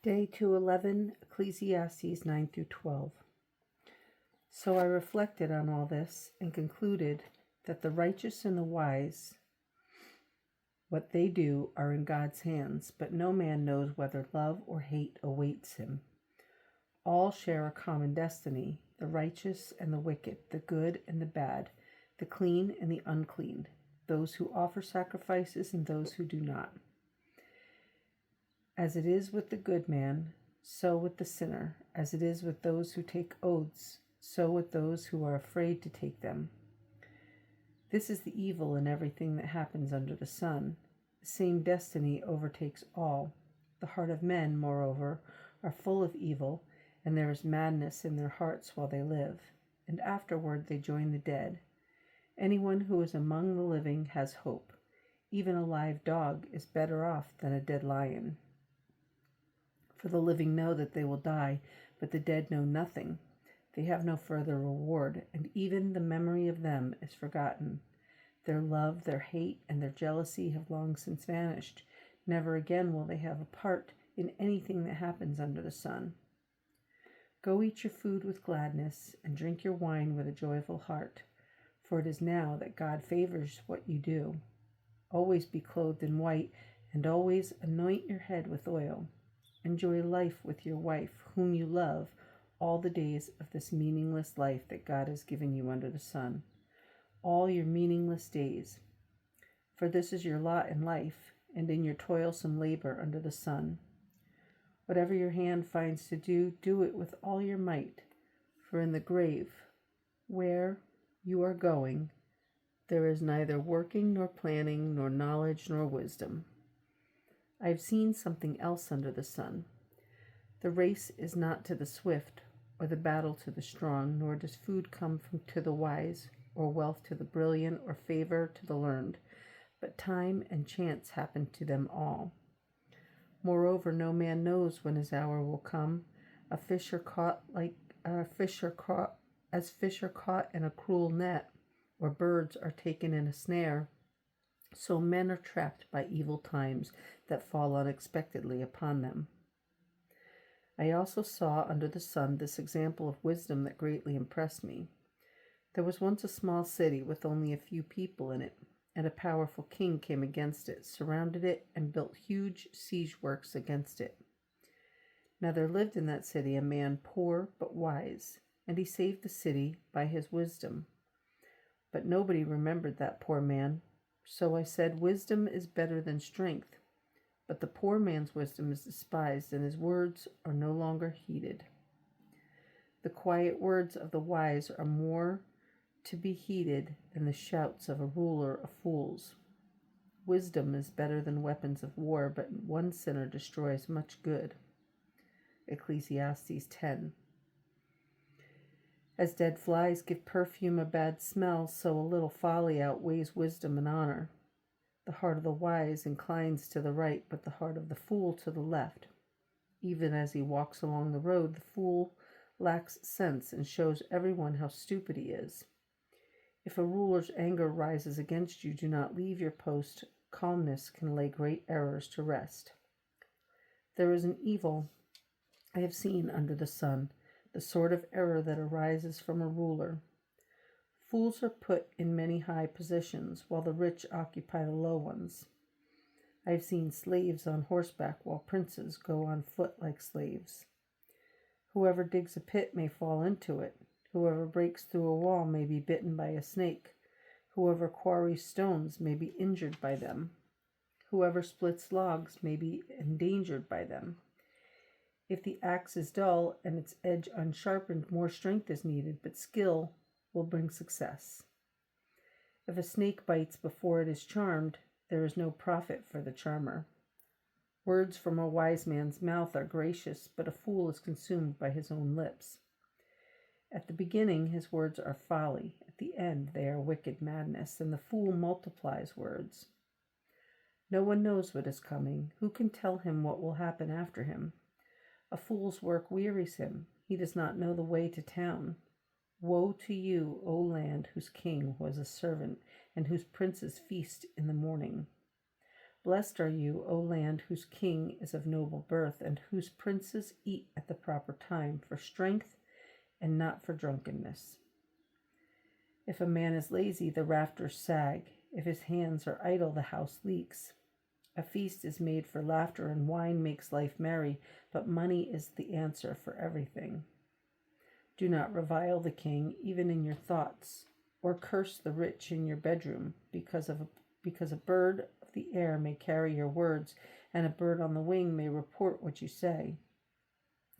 Day 211, Ecclesiastes 9 through 12. So I reflected on all this and concluded that the righteous and the wise, what they do are in God's hands, but no man knows whether love or hate awaits him. All share a common destiny, the righteous and the wicked, the good and the bad, the clean and the unclean, those who offer sacrifices and those who do not. As it is with the good man, so with the sinner. As it is with those who take oaths, so with those who are afraid to take them. This is the evil in everything that happens under the sun. The same destiny overtakes all. The heart of men, moreover, are full of evil, and there is madness in their hearts while they live, and afterward they join the dead. Anyone who is among the living has hope. Even a live dog is better off than a dead lion. For the living know that they will die, but the dead know nothing. They have no further reward, and even the memory of them is forgotten. Their love, their hate, and their jealousy have long since vanished. Never again will they have a part in anything that happens under the sun. Go eat your food with gladness, and drink your wine with a joyful heart, for it is now that God favors what you do. Always be clothed in white, and always anoint your head with oil. Enjoy life with your wife, whom you love, all the days of this meaningless life that God has given you under the sun. All your meaningless days. For this is your lot in life, and in your toilsome labor under the sun. Whatever your hand finds to do, do it with all your might. For in the grave, where you are going, there is neither working nor planning, nor knowledge nor wisdom. I have seen something else under the sun. The race is not to the swift, or the battle to the strong, nor does food come to the wise, or wealth to the brilliant, or favor to the learned, but time and chance happen to them all. Moreover, no man knows when his hour will come. As fish are caught in a cruel net, or birds are taken in a snare, so men are trapped by evil times that fall unexpectedly upon them. I also saw under the sun this example of wisdom that greatly impressed me. There was once a small city with only a few people in it, and a powerful king came against it, surrounded it, and built huge siege works against it. Now there lived in that city a man poor but wise, and he saved the city by his wisdom. But nobody remembered that poor man. So I said, wisdom is better than strength. But the poor man's wisdom is despised, and his words are no longer heeded. The quiet words of the wise are more to be heeded than the shouts of a ruler of fools. Wisdom is better than weapons of war, but one sinner destroys much good. Ecclesiastes 10. As dead flies give perfume a bad smell, so a little folly outweighs wisdom and honor. The heart of the wise inclines to the right, but the heart of the fool to the left. Even as he walks along the road, the fool lacks sense and shows everyone how stupid he is. If a ruler's anger rises against you, do not leave your post. Calmness can lay great errors to rest. There is an evil I have seen under the sun, the sort of error that arises from a ruler. Fools are put in many high positions, while the rich occupy the low ones. I have seen slaves on horseback, while princes go on foot like slaves. Whoever digs a pit may fall into it. Whoever breaks through a wall may be bitten by a snake. Whoever quarries stones may be injured by them. Whoever splits logs may be endangered by them. If the axe is dull and its edge unsharpened, more strength is needed, but skill will bring success. If a snake bites before it is charmed, there is no profit for the charmer. Words from a wise man's mouth are gracious, but a fool is consumed by his own lips. At the beginning his words are folly, at the end they are wicked madness, and the fool multiplies words. No one knows what is coming. Who can tell him what will happen after him? A fool's work wearies him. He does not know the way to town. Woe to you, O land, whose king was a servant, and whose princes feast in the morning. Blessed are you, O land whose king is of noble birth, and whose princes eat at the proper time, for strength and not for drunkenness. If a man is lazy, the rafters sag. If his hands are idle, the house leaks. A feast is made for laughter, and wine makes life merry, but money is the answer for everything. Do not revile the king, even in your thoughts, or curse the rich in your bedroom, because a bird of the air may carry your words, and a bird on the wing may report what you say.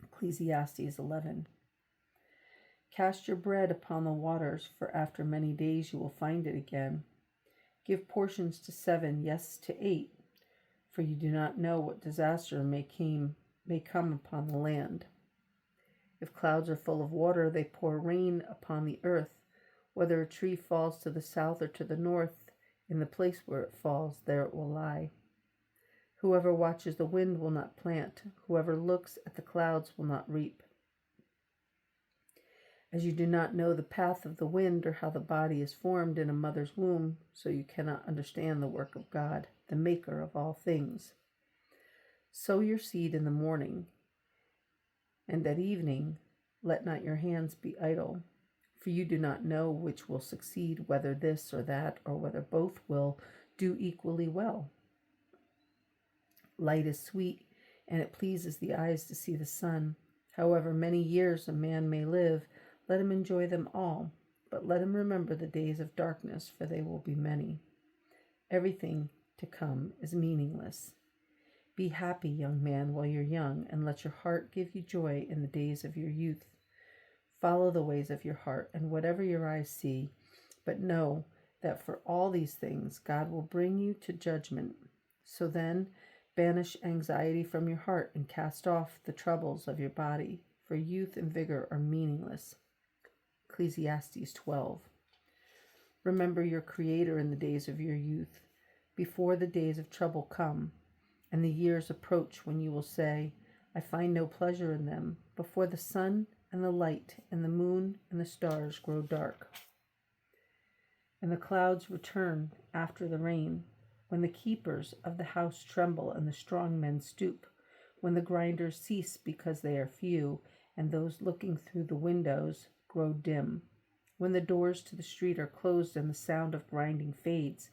Ecclesiastes 11. Cast your bread upon the waters, for after many days you will find it again. Give portions to 7, yes, to 8, for you do not know what disaster may come upon the land. If clouds are full of water, they pour rain upon the earth. Whether a tree falls to the south or to the north, in the place where it falls, there it will lie. Whoever watches the wind will not plant. Whoever looks at the clouds will not reap. As you do not know the path of the wind or how the body is formed in a mother's womb, so you cannot understand the work of God, the maker of all things. Sow your seed in the morning, and at evening let not your hands be idle, for you do not know which will succeed, whether this or that, or whether both will do equally well. Light is sweet, and it pleases the eyes to see the sun. However many years a man may live, let him enjoy them all, but let him remember the days of darkness, for they will be many. Everything to come is meaningless. Be happy, young man, while you're young, and let your heart give you joy in the days of your youth. Follow the ways of your heart, and whatever your eyes see, but know that for all these things God will bring you to judgment. So then, banish anxiety from your heart and cast off the troubles of your body, for youth and vigor are meaningless. Ecclesiastes 12. Remember your Creator in the days of your youth, before the days of trouble come, and the years approach when you will say, I find no pleasure in them, before the sun and the light and the moon and the stars grow dark, and the clouds return after the rain, when the keepers of the house tremble and the strong men stoop, when the grinders cease because they are few, and those looking through the windows grow dim, when the doors to the street are closed and the sound of grinding fades,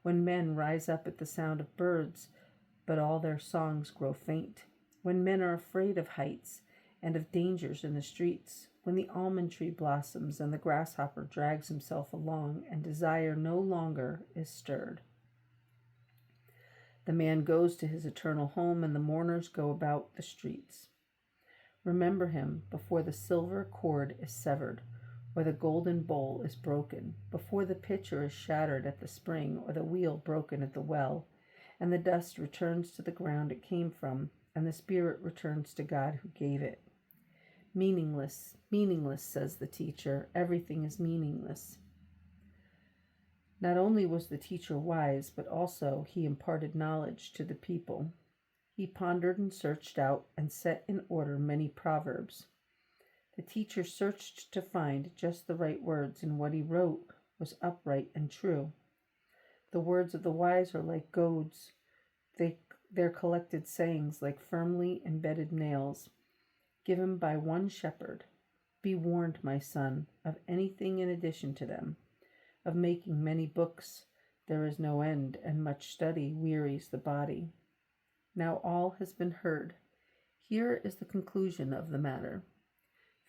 when men rise up at the sound of birds, but all their songs grow faint, when men are afraid of heights and of dangers in the streets, when the almond tree blossoms and the grasshopper drags himself along, and desire no longer is stirred. The man goes to his eternal home, and the mourners go about the streets. Remember him before the silver cord is severed, or the golden bowl is broken, before the pitcher is shattered at the spring, or the wheel broken at the well, and the dust returns to the ground it came from, and the spirit returns to God who gave it. Meaningless, meaningless, says the teacher. Everything is meaningless. Not only was the teacher wise, but also he imparted knowledge to the people. He pondered and searched out and set in order many proverbs. The teacher searched to find just the right words, and what he wrote was upright and true. The words of the wise are like goads, their collected sayings like firmly embedded nails, given by one shepherd. Be warned, my son, of anything in addition to them. Of making many books there is no end, and much study wearies the body. Now all has been heard. Here is the conclusion of the matter.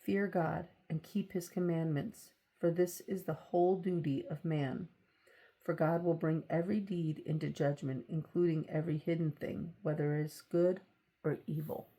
Fear God and keep his commandments, for this is the whole duty of man. For God will bring every deed into judgment, including every hidden thing, whether it is good or evil.